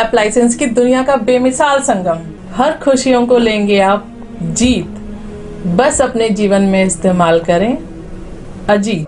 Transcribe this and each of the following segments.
Appliances की दुनिया का बेमिसाल संगम। हर खुशियों को लेंगे आप जीत, बस अपने जीवन में इस्तेमाल करें अजीत।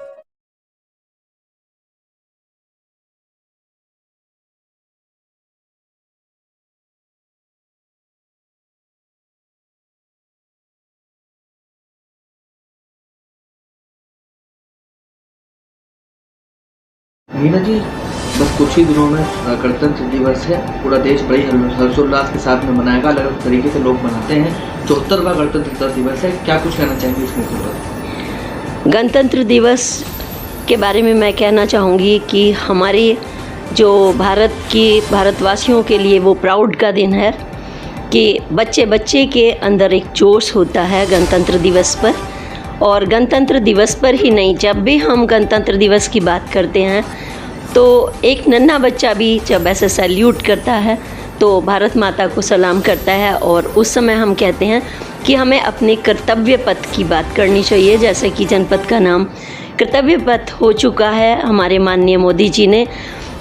मीना जी, बस कुछ ही दिनों में गणतंत्र दिवस है। पूरा देश बड़े हर्षोल्लास के साथ में मनाएगा। अलग अलग तरीके से लोग मनाते हैं। 74वां गणतंत्र दिवस है, क्या कुछ कहना चाहेंगे इस मौके पर? गणतंत्र दिवस के बारे में मैं कहना चाहूँगी कि हमारे जो भारतवासियों के लिए वो प्राउड का दिन है कि बच्चे बच्चे के अंदर एक जोश होता है गणतंत्र दिवस पर। और गणतंत्र दिवस पर ही नहीं, जब भी हम गणतंत्र दिवस की बात करते हैं तो एक नन्हा बच्चा भी जब ऐसे सैल्यूट करता है तो भारत माता को सलाम करता है। और उस समय हम कहते हैं कि हमें अपने कर्तव्य पथ की बात करनी चाहिए। जैसे कि जनपद का नाम कर्तव्य पथ हो चुका है, हमारे माननीय मोदी जी ने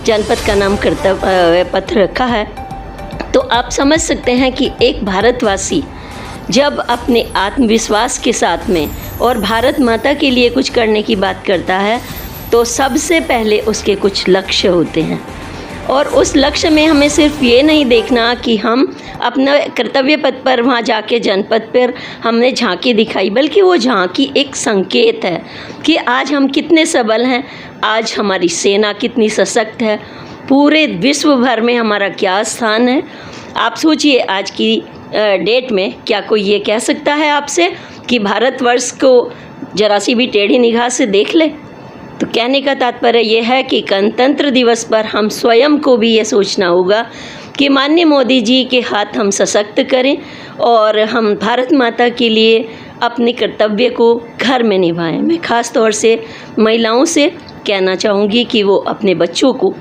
जनपद का नाम कर्तव्य पथ रखा है। तो आप समझ सकते हैं कि एक भारतवासी जब अपने आत्मविश्वास के साथ में और भारत माता के लिए कुछ करने की बात करता है तो सबसे पहले उसके कुछ लक्ष्य होते हैं। और उस लक्ष्य में हमें सिर्फ ये नहीं देखना कि हम अपना कर्तव्य पथ पर वहाँ जाके जनपद पर हमने झांकी दिखाई, बल्कि वो झांकी एक संकेत है कि आज हम कितने सबल हैं, आज हमारी सेना कितनी सशक्त है, पूरे विश्व भर में हमारा क्या स्थान है। आप सोचिए, आज की डेट में क्या कोई ये कह सकता है आपसे कि भारतवर्ष को जरा सी भी टेढ़ी निगाह से देख ले? तो कहने का तात्पर्य ये है कि गणतंत्र दिवस पर हम स्वयं को भी ये सोचना होगा कि माननीय मोदी जी के हाथ हम सशक्त करें और हम भारत माता के लिए अपने कर्तव्य को घर में निभाएं। मैं ख़ास तौर से महिलाओं से कहना चाहूँगी कि वो अपने बच्चों को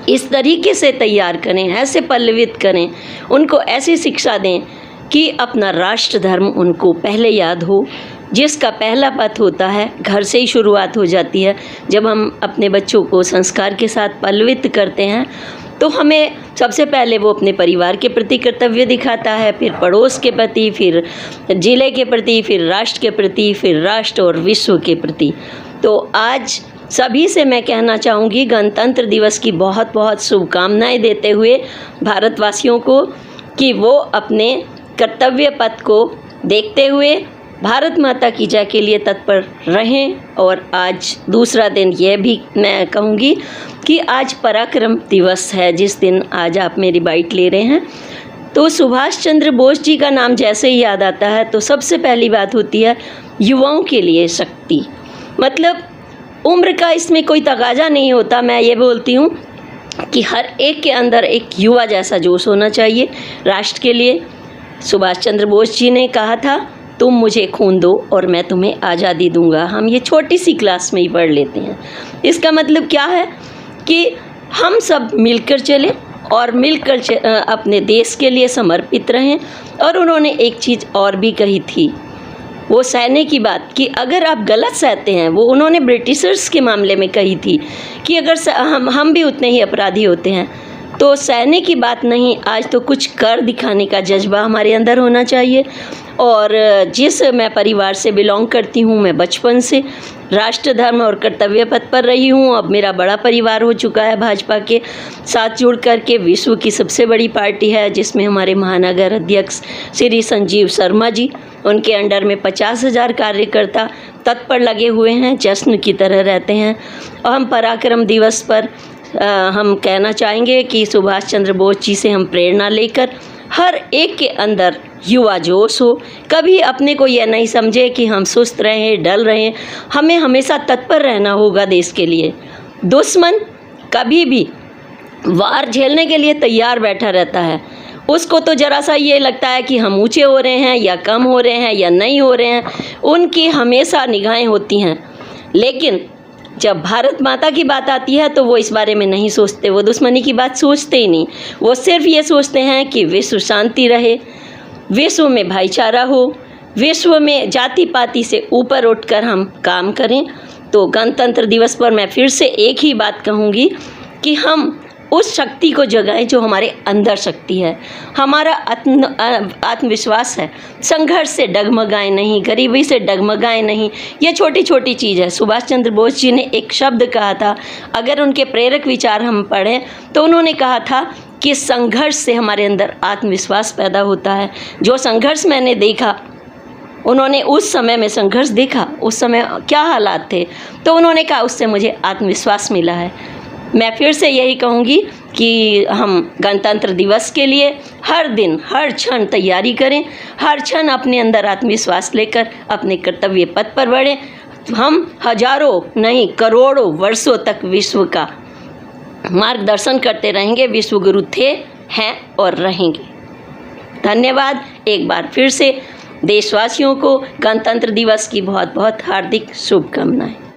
इस तरीके से तैयार करें, ऐसे पल्लवित करें, उनको ऐसी शिक्षा दें कि अपना राष्ट्र धर्म उनको पहले याद हो, जिसका पहला पथ होता है घर से ही शुरुआत हो जाती है। जब हम अपने बच्चों को संस्कार के साथ पल्लवित करते हैं तो हमें सबसे पहले वो अपने परिवार के प्रति कर्तव्य दिखाता है, फिर पड़ोस के प्रति, फिर ज़िले के प्रति, फिर राष्ट्र के प्रति, फिर राष्ट्र और विश्व के प्रति। तो आज सभी से मैं कहना चाहूँगी गणतंत्र दिवस की बहुत बहुत शुभकामनाएं देते हुए भारतवासियों को कि वो अपने कर्तव्य पथ को देखते हुए भारत माता की जय के लिए तत्पर रहें। और आज दूसरा दिन यह भी मैं कहूँगी कि आज पराक्रम दिवस है, जिस दिन आज आप मेरी बाइट ले रहे हैं। तो सुभाष चंद्र बोस जी का नाम जैसे ही याद आता है तो सबसे पहली बात होती है युवाओं के लिए शक्ति। मतलब उम्र का इसमें कोई तगाजा नहीं होता। मैं ये बोलती हूँ कि हर एक के अंदर एक युवा जैसा जोश होना चाहिए राष्ट्र के लिए। सुभाष चंद्र बोस जी ने कहा था, तुम मुझे खून दो और मैं तुम्हें आज़ादी दूंगा। हम ये छोटी सी क्लास में ही पढ़ लेते हैं। इसका मतलब क्या है कि हम सब मिलकर चलें और मिलकर अपने देश के लिए समर्पित रहें। और उन्होंने एक चीज़ और भी कही थी, वो सहने की बात, कि अगर आप गलत सहते हैं, वो उन्होंने ब्रिटिशर्स के मामले में कही थी कि अगर हम भी उतने ही अपराधी होते हैं तो सहने की बात नहीं, आज तो कुछ कर दिखाने का जज्बा हमारे अंदर होना चाहिए। और जिस मैं परिवार से बिलोंग करती हूँ, मैं बचपन से राष्ट्र धर्म और कर्तव्य पथ पर रही हूँ। अब मेरा बड़ा परिवार हो चुका है, भाजपा के साथ जुड़ कर के विश्व की सबसे बड़ी पार्टी है, जिसमें हमारे महानगर अध्यक्ष श्री संजीव शर्मा जी, उनके अंडर में 50,000 कार्यकर्ता तत्पर लगे हुए हैं, जश्न की तरह रहते हैं। और हम पराक्रम दिवस पर हम कहना चाहेंगे कि सुभाष चंद्र बोस जी से हम प्रेरणा लेकर हर एक के अंदर युवा जोश हो। कभी अपने को यह नहीं समझे कि हम सुस्त रहें, डल रहें। हमें हमेशा तत्पर रहना होगा देश के लिए। दुश्मन कभी भी वार झेलने के लिए तैयार बैठा रहता है। उसको तो ज़रा सा ये लगता है कि हम ऊंचे हो रहे हैं या कम हो रहे हैं या नहीं हो रहे हैं। उनकी हमेशा निगाहें होती हैं, लेकिन जब भारत माता की बात आती है तो वो इस बारे में नहीं सोचते। वो दुश्मनी की बात सोचते ही नहीं। वो सिर्फ ये सोचते हैं कि विश्व शांति रहे, विश्व में भाईचारा हो, विश्व में जाति पाति से ऊपर उठकर हम काम करें। तो गणतंत्र दिवस पर मैं फिर से एक ही बात कहूँगी कि हम उस शक्ति को जगाएं जो हमारे अंदर शक्ति है, हमारा आत्मविश्वास है। संघर्ष से डगमगाएं नहीं, गरीबी से डगमगाएं नहीं, ये छोटी छोटी चीज़ है। सुभाष चंद्र बोस जी ने एक शब्द कहा था, अगर उनके प्रेरक विचार हम पढ़ें तो उन्होंने कहा था कि संघर्ष से हमारे अंदर आत्मविश्वास पैदा होता है। जो संघर्ष मैंने देखा, उन्होंने उस समय में संघर्ष देखा, उस समय क्या हालात थे, तो उन्होंने कहा उससे मुझे आत्मविश्वास मिला है। मैं फिर से यही कहूँगी कि हम गणतंत्र दिवस के लिए हर दिन हर क्षण तैयारी करें, हर क्षण अपने अंदर आत्मविश्वास लेकर अपने कर्तव्य पथ पर बढ़ें। हम हजारों नहीं करोड़ों वर्षों तक विश्व का मार्गदर्शन करते रहेंगे। विश्व गुरु थे, हैं और रहेंगे। धन्यवाद। एक बार फिर से देशवासियों को गणतंत्र दिवस की बहुत बहुत हार्दिक शुभकामनाएं।